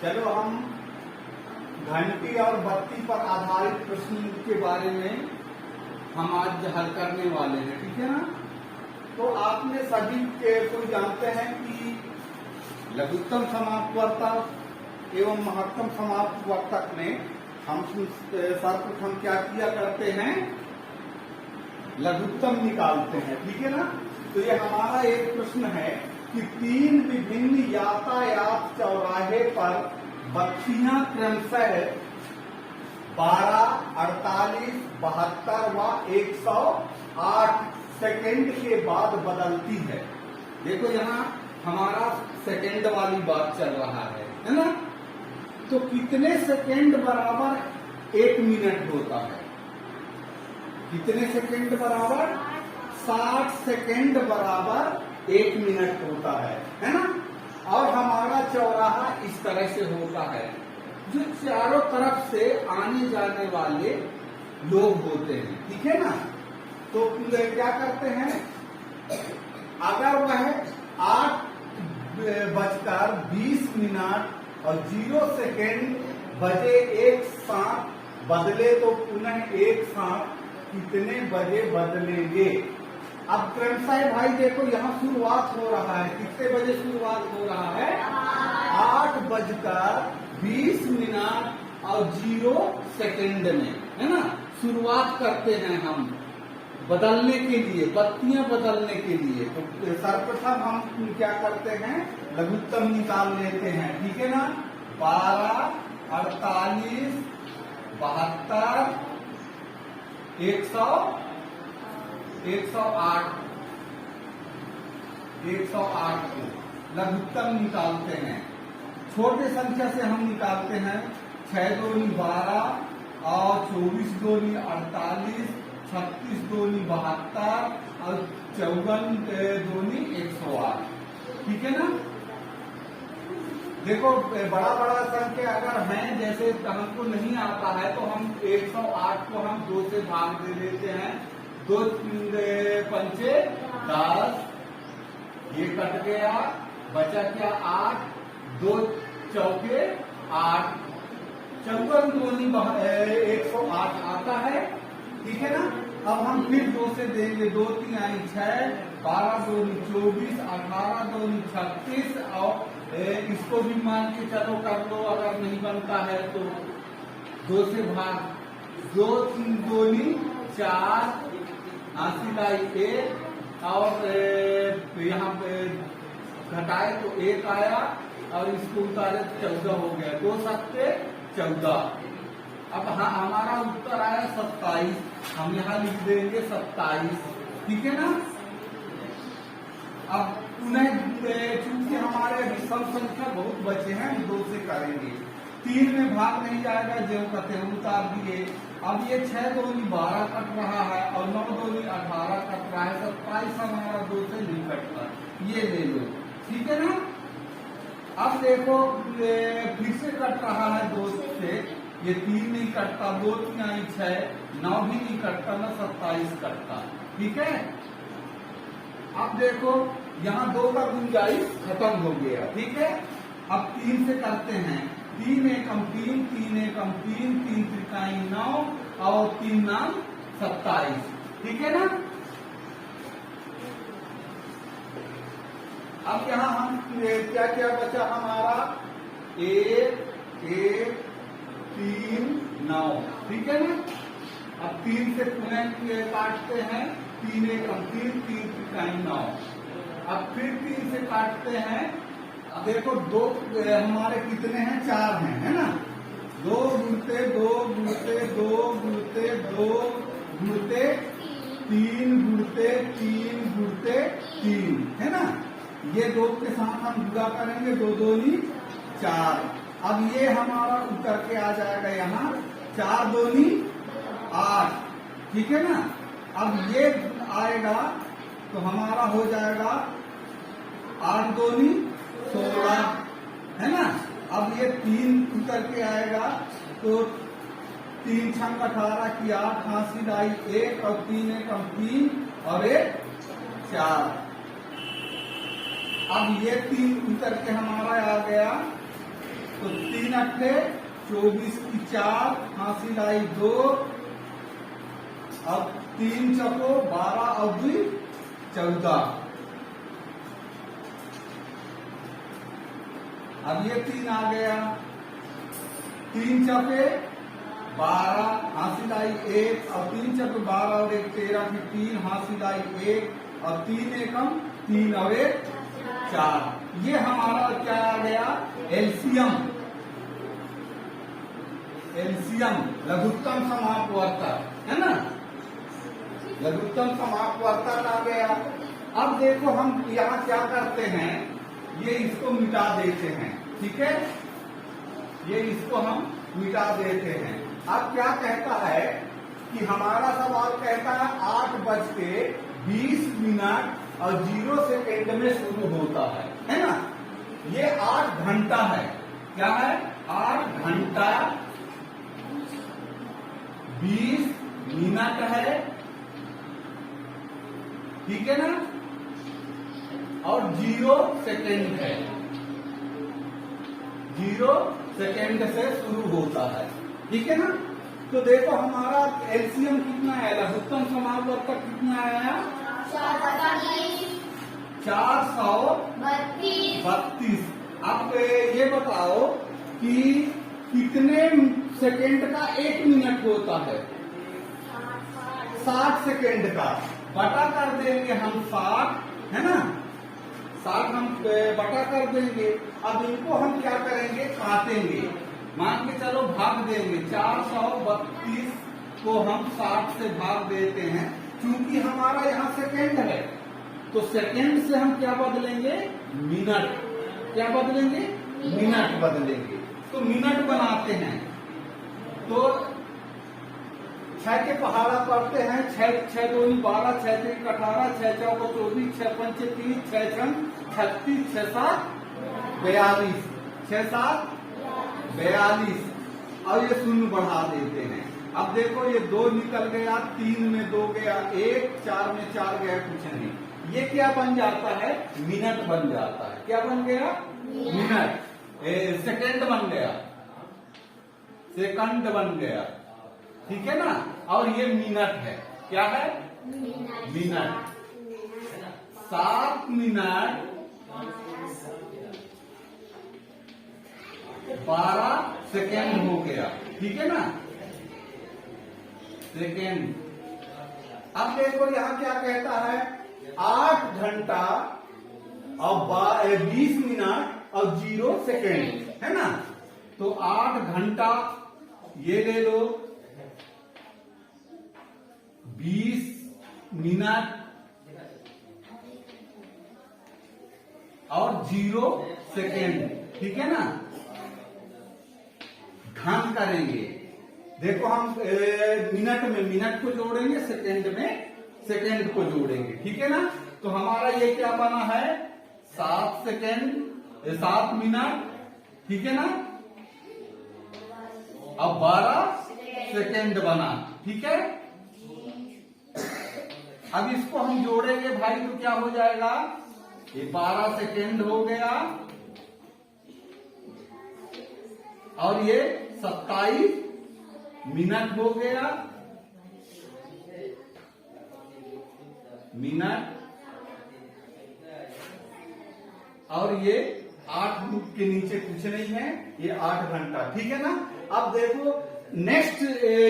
चलो हम घंटी और बत्ती पर आधारित प्रश्न के बारे में हम आज हल करने वाले हैं, ठीक है ना। तो आपने सभी कोई जानते हैं कि लघुत्तम समापवर्तक एवं महत्तम समापवर्तक में हम सर्वप्रथम क्या किया करते हैं, लघुत्तम निकालते हैं, ठीक है ना। तो ये हमारा एक प्रश्न है कि तीन विभिन्न यातायात चौराहे पर बत्तियां क्रमशः 12, 48, 72 व 108 सेकेंड के बाद बदलती है। देखो यहाँ हमारा सेकेंड वाली बात चल रहा है ना। तो कितने सेकेंड बराबर 1 मिनट होता है? कितने सेकेंड बराबर? 60 सेकेंड बराबर 1 मिनट होता है ना। और हमारा चौराहा इस तरह से होता है, जो चारों तरफ से आने जाने वाले लोग होते हैं, ठीक है ना। तो क्या करते हैं, अगर वह 8:20 और 0 सेकेंड बजे एक साथ बदले तो पुनः एक साथ कितने बजे बदलेंगे? अब क्रमशः भाई देखो यहाँ शुरुआत हो रहा है, कितने बजे शुरुआत हो रहा है? 8:20 और 0 सेकेंड में, है ना। शुरुआत करते हैं हम बदलने के लिए, बत्तियां बदलने के लिए। तो सर्वप्रथम हम क्या करते हैं, लघुत्तम निकाल लेते हैं, ठीक है ना। 12, 48, 72, 108 को लघुत्तम निकालते हैं। छोटे संख्या से हम निकालते हैं 6 दूनी 12 और 24 दूनी 48, 36 दूनी 72 और 54 दूनी 108, ठीक है ना। देखो बड़ा बड़ा संख्या अगर है, जैसे हमको नहीं आता है तो हम 108 को हम 2 से भाग दे देते हैं। 2 पंचे 10, ये कट गया, बचा क्या 8, 2 चौके 8, 54 दूनी 108 आता है, ठीक है ना। अब हम फिर 2 से देंगे, 2 3 आई 6, 12 दूनी 24, 18 दूनी 36 और इसको भी मान के चलो कर लो, अगर नहीं बनता है तो 2 से भाग, 2 3 दूनी 4, 80 1 और यहाँ पे घटाए तो 1 आया और इसको उतारे तो 14 हो गया, 2 7 14। अब हाँ हमारा उत्तर आया 27, हम यहाँ लिख देंगे 27, ठीक है ना। अब पुनः चूंकि हमारे अभी सम संख्या बहुत बचे हैं, हम 2 से करेंगे। 3 में भाग नहीं जाएगा, जो कहते हैं उतार दिए। अब ये 6 दूनी 12 कट रहा है और 9 दूनी 18 कट रहा है, 27 हमारा 2 से नहीं कटता, ये ले लो, ठीक है ना। अब देखो फिर से कट रहा है 2 से, ये 3 नहीं कटता, 2 3 आई 6, 9 भी नहीं कटता, ना 27 कटता, ठीक है। अब देखो यहाँ 2 का गुंजाइश खत्म हो गया, ठीक है। अब 3 से करते हैं, 3 एकम 3, 3 एकम 3, 3 त्रिकाई 9 और 3 9 27, ठीक है ना। अब यहाँ हम क्या क्या बचा हमारा, 1 1 3 9, ठीक है ना। अब 3 से पुनः काटते हैं, 3 एकम 3, 3 त्रिकाई 9। अब फिर 3 से काटते हैं, देखो 2 हमारे कितने हैं, 4 हैं, है ना। 2 गुणते 2 गुणते 2 गुणते 2 गुणते 3 गुणते 3 गुणते 3, है ना। ये 2 के साथ हम गुणा करेंगे, 2 दूनी 4। अब ये हमारा उतर के आ जाएगा यहाँ 4 दूनी 8, ठीक है ना। अब ये आएगा तो हमारा हो जाएगा 8 दूनी 16, है ना। अब ये 3 उतर के आएगा तो 3 छंग 18 की 8, 80 आई 1 और 3 एकम 3 और 1 4। अब ये 3 उतर के हमारा आ गया तो 3 अट्ठे 24 की 4, हासिल आई 2। अब 3 चको 12 और 2 14। अब ये 3 आ गया, 3 चके 12, हासिल आई 1 और 3 चके 12 और 1 13 की 3, हासिल आई 1 और 3 एकम 3 और 1 4। ये हमारा क्या आ गया? एलसीएम। एलसीएम लघुत्तम समापवर्तक है ना, लघुत्तम समापवर्तक आ गया। अब देखो हम यहाँ क्या करते हैं, ये इसको मिटा देते हैं, ठीक है, ये इसको हम मिटा देते हैं। अब क्या कहता है कि हमारा सवाल कहता है 8:20 और 0 सेकेंड में शुरू होता है ना। ये 8 घंटा है, क्या है? 8 घंटा 20 मिनट है, ठीक है ना, और 0 सेकेंड है, 0 सेकेंड से शुरू होता है, ठीक है ना। तो देखो हमारा एलसीएम कितना है, लघुत्तम समापवर्तक कितना आया? 432। अब ये बताओ कि कितने सेकेंड का 1 मिनट होता है? 60 सेकेंड का। बटा कर देंगे हम 60, है ना, 60 हम बटा कर देंगे। अब इनको हम क्या करेंगे? काटेंगे, मान के चलो भाग देंगे। 432 को हम 60 से भाग देते हैं, क्योंकि हमारा यहाँ सेकेंड है, तो सेकेंड से हम क्या बदलेंगे? मिनट। क्या बदलेंगे? मिनट बदलेंगे। तो मिनट बनाते हैं, तो 6 के पहाड़ा पढ़ते हैं। 6 2 12, 6 3 18, 6 4 24, 6 5 30, 6 6 36, 6 7 42, 6 7 42। और ये शून्य बढ़ा देते हैं। अब देखो ये 2 निकल गया, 3 में 2 गया 1, 4 में 4 गया कुछ नहीं। ये क्या बन जाता है? मिनट बन जाता है। क्या बन गया? मिनट। सेकंड बन गया, सेकंड बन गया, ठीक है ना। और ये मिनट है, क्या है? मिनट। 7 मिनट 12 सेकेंड हो गया, ठीक है ना, सेकेंड। अब देखो यहाँ क्या कहता है? 8 घंटा और 20 मिनट और 0 सेकेंड, है ना। तो 8 घंटा ये ले लो, 20 मिनट और 0 सेकेंड, ठीक है ना। घन करेंगे, देखो हम मिनट में मिनट को जोड़ेंगे, सेकेंड में सेकेंड को जोड़ेंगे, ठीक है ना। तो हमारा ये क्या बना है? 7 सेकेंड 7 मिनट, ठीक है ना, अब 12 सेकेंड बना, ठीक है। अब इसको हम जोड़ेंगे भाई, तो क्या हो जाएगा? ये 12 सेकेंड हो गया और ये 27 मिनट हो गया, मिनट, और ये 8 के नीचे कुछ नहीं है, ये 8 घंटा, ठीक है ना। अब देखो नेक्स्ट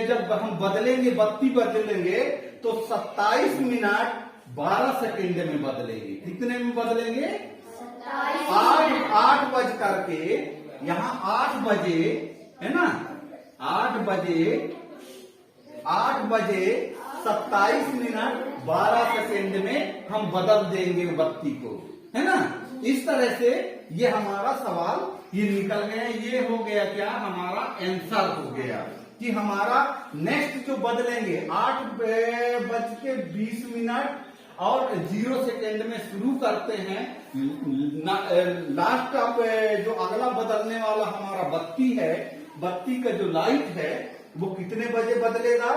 जब हम बदलेंगे, बत्ती बदलेंगे, तो 27 मिनट 12 सेकेंड में बदलेंगे। कितने में बदलेंगे? 8 बज करके, यहाँ 8 बजे है ना, 8 बजे 27 मिनट 12 सेकेंड में हम बदल देंगे बत्ती को, है ना। इस तरह से ये हमारा सवाल ये निकल गया। ये हो गया क्या? हमारा आंसर हो गया कि हमारा नेक्स्ट जो बदलेंगे 8:20 और 0 सेकेंड में शुरू करते हैं। लास्ट का जो अगला बदलने वाला हमारा बत्ती है, बत्ती का जो लाइट है वो कितने बजे बदलेगा?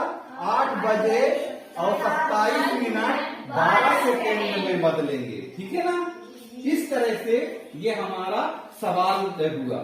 8 बजे और 27 मिनट 12 सेकेंड में बदलेंगे, ठीक है ना। इस तरह से ये हमारा सवाल हुआ।